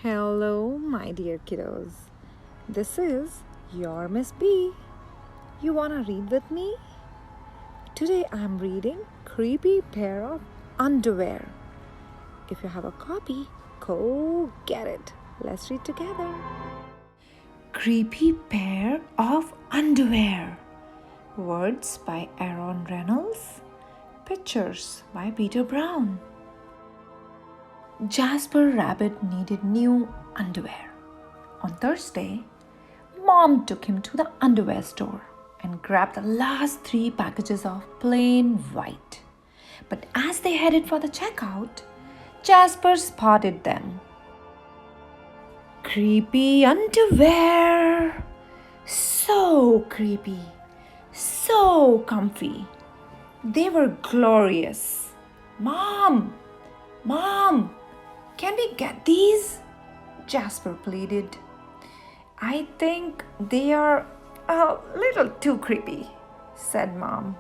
Hello, my dear kiddos. This is your Miss B. You wanna read with me? Today I'm reading Creepy Pair of Underwear. If you have a copy, go get it. Let's read together. Creepy Pair of Underwear. Words by Aaron Reynolds. Pictures by Peter Brown. Jasper Rabbit needed new underwear. On Thursday, Mom took him to the underwear store and grabbed the last 3 packages of plain white. But as they headed for the checkout, Jasper spotted them. Creepy underwear! So creepy, so comfy. They were glorious. Mom! Mom! Can we get these? Jasper pleaded. I think they are a little too creepy, said Mom.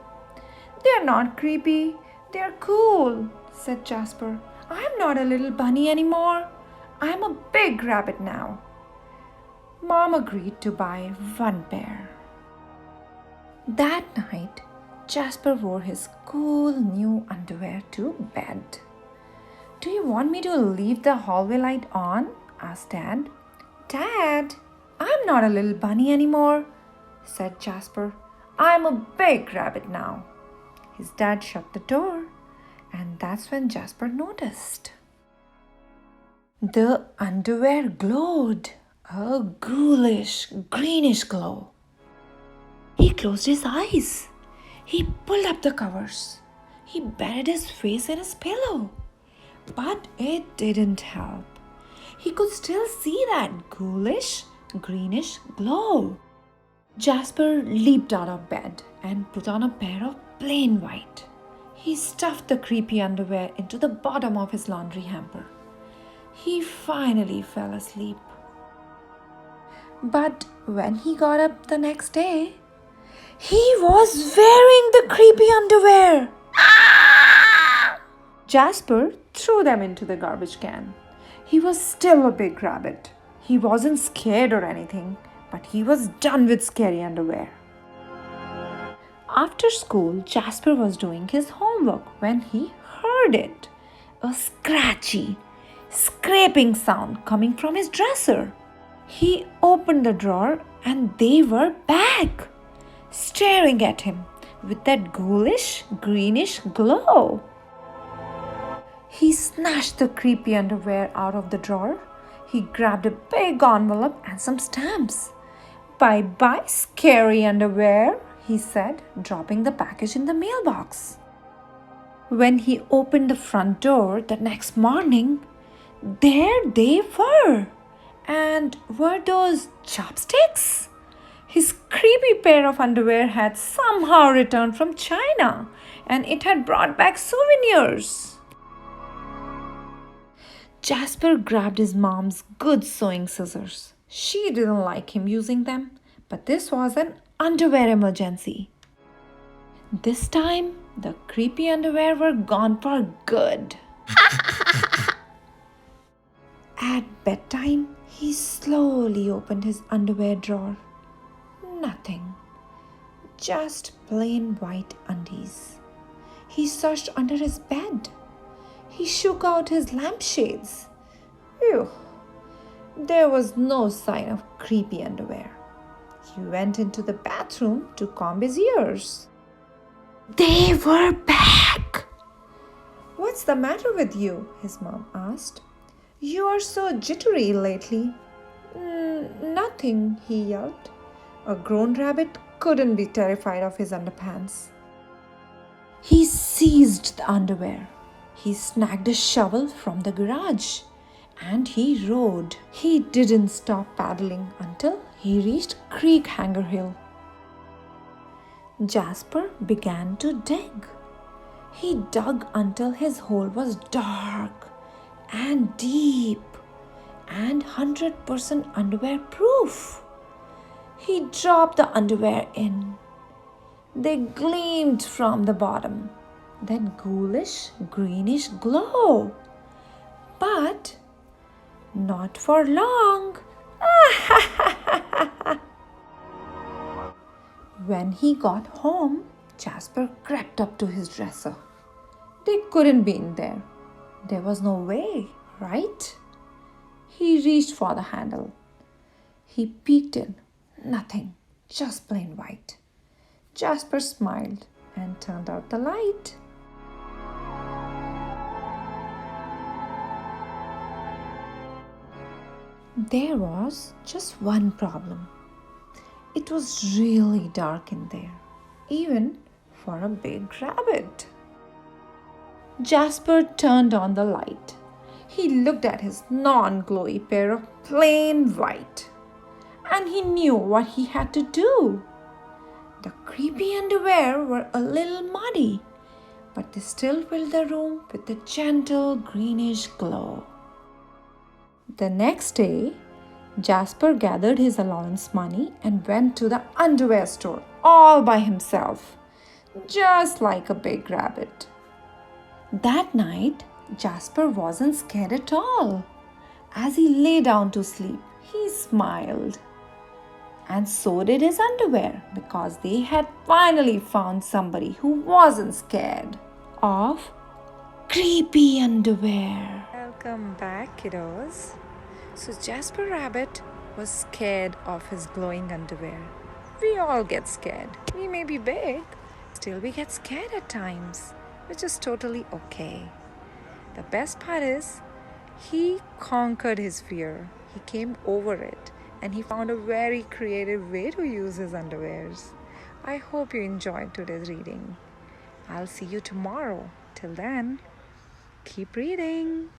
They're not creepy, they're cool, said Jasper. I'm not a little bunny anymore. I'm a big rabbit now. Mom agreed to buy 1 pair. That night, Jasper wore his cool new underwear to bed. Do you want me to leave the hallway light on? Asked Dad. Dad, I'm not a little bunny anymore, said Jasper. I'm a big rabbit now. His dad shut the door, and that's when Jasper noticed. The underwear glowed, a ghoulish, greenish glow. He closed his eyes. He pulled up the covers. He buried his face in his pillow. But it didn't help. He could still see that ghoulish, greenish glow. Jasper leaped out of bed and put on a pair of plain white. He stuffed the creepy underwear into the bottom of his laundry hamper. He finally fell asleep. But when he got up the next day, he was wearing the creepy underwear. Jasper threw them into the garbage can. He was still a big rabbit. He wasn't scared or anything, but he was done with scary underwear. After school, Jasper was doing his homework when he heard it. A scratchy, scraping sound coming from his dresser. He opened the drawer and they were back, staring at him with that ghoulish, greenish glow. He snatched the creepy underwear out of the drawer. He grabbed a big envelope and some stamps. Bye-bye, scary underwear, he said, dropping the package in the mailbox. When he opened the front door the next morning, there they were. And were those chopsticks? His creepy pair of underwear had somehow returned from China, and it had brought back souvenirs. Jasper grabbed his mom's good sewing scissors. She didn't like him using them, but this was an underwear emergency. This time, the creepy underwear were gone for good. At bedtime, he slowly opened his underwear drawer. Nothing. Just plain white undies. He searched under his bed. He shook out his lampshades. Phew! There was no sign of creepy underwear. He went into the bathroom to comb his ears. They were back! What's the matter with you? His mom asked. You are so jittery lately. Nothing, he yelped. A grown rabbit couldn't be terrified of his underpants. He seized the underwear. He snagged a shovel from the garage and he rode. He didn't stop paddling until he reached Creek Hanger Hill. Jasper began to dig. He dug until his hole was dark and deep and 100% underwear proof. He dropped the underwear in. They gleamed from the bottom. That ghoulish, greenish glow. But Not for long. When he got home, Jasper crept up to his dresser. They couldn't be in there. There was no way, right? He reached for the handle. He peeked in. Nothing, just plain white. Jasper smiled and turned out the light. There was just one problem. It was really dark in there, even for a big rabbit. Jasper turned on the light. He looked at his non-glowy pair of plain white, and he knew what he had to do. The creepy underwear were a little muddy, but they still filled the room with a gentle greenish glow. The next day, Jasper gathered his allowance money and went to the underwear store all by himself, just like a big rabbit. That night, Jasper wasn't scared at all. As he lay down to sleep, he smiled. And so did his underwear, because they had finally found somebody who wasn't scared of creepy underwear. Welcome back, kiddos. So Jasper Rabbit was scared of his glowing underwear. We all get scared. We may be big, still we get scared at times, which is totally okay. The best part is, he conquered his fear. He came over it and he found a very creative way to use his underwears. I hope you enjoyed today's reading. I'll see you tomorrow. Till then, keep reading.